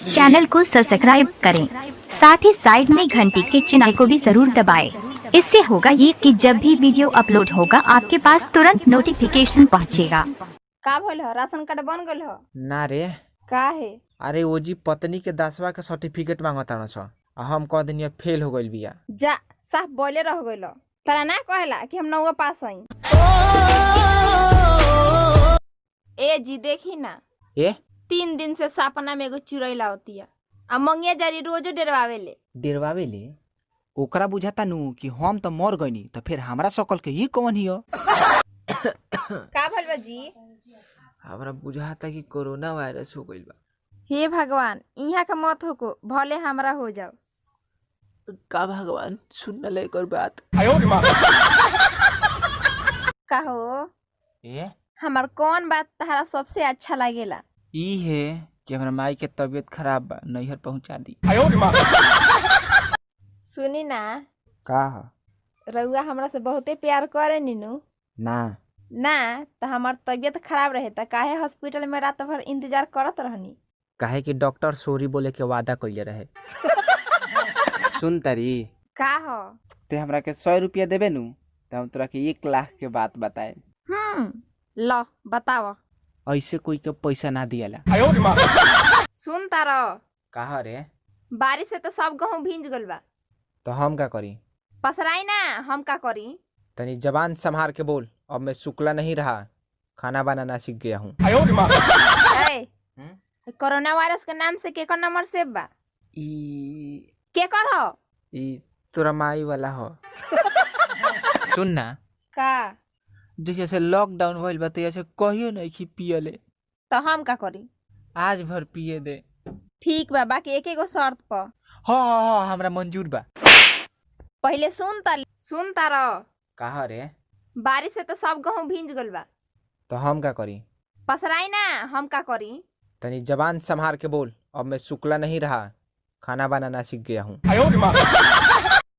Channel को subscribe करें, साथ ही साइड में घंटी के चिन्ह को भी जरूर दबाएं। इससे होगा ये कि जब भी वीडियो अपलोड होगा आपके पास तुरंत नोटिफिकेशन पहुंचेगा। का भइल ह? राशन कार्ड बन गइल ह? ना रे। का है? अरे वो जी पत्नी के 10वां के सर्टिफिकेट मांगता छ। हम कह दिनी फेल हो गइल बिया। जा साफ बोले रह गइल। तरा ना कहेला कि हम 9वां पास हई। ए जी देखी ना, ए 3 दिन से सपना में एगो चिड़ै लावतिया आ मंगिया जारी रोज डरवावेले। डेरवावे ले ओकरा बुझाता नु कि हम तो मर गइनी तो फिर हमरा सकल के ही कौन हियो। का भइल बा जी? हमरा बुझाता कि कोरोना वायरस हो गइल बा। हे भगवान, इहाँ का मत होको, भले हमरा हो जाओ। का भगवान सुन न ले कर बात। का हो? ए हमार कौन बात तहरा सबसे अच्छा लागेला? ई है कि हमरा माई के तबीयत खराब बा, नैहर पहुंचा दी। सुनी ना, का रउआ हमरा से बहुते प्यार करे नीनू। ना ना तो हमार तबीयत खराब रहे त काहे हॉस्पिटल में रात भर इंतजार करत रहनी? काहे कि डॉक्टर सॉरी बोले के वादा कइले रहे। सुन तारी, का हो? ते हमरा के 100 रुपया देबे नु त हम तोरा के 1 लाख के बात बताए। लो बताओ। ऐसे कोई के पैसा ना दियाला। सुन तारो, कहा रे? बारिश से तो सब गेहूं भींज गइल बा। तो हम का करी? पसराई ना, हम का करी? तनी जबान संभाल के बोल। अब मैं शुक्ला नहीं रहा, खाना बनाना सीख गया हूँ। ए, कोरोना वायरस के नाम से केकर नंबर सेव बा? ई केकर हो? ई तोरा माई वाला हो। सुन ना, का? जैसे लॉकडाउन भइल बा तैसे कहियो नहीं कि पियले। तो हम का करी? आज भर पिए दे। ठीक बा, बाकी एक एगो शर्त पर। हाँ हमरा मंजूर बा। पहले सुन तारो, कहा रे? बारिश से तो सब गेहूं भींज गइल बा। तो हम का करी? पसराई ना, हम का करी? तनी जबान संभाल के बोल। अब मैं शुक्ला नहीं रहा, खाना बनाना सीख गया हूँ।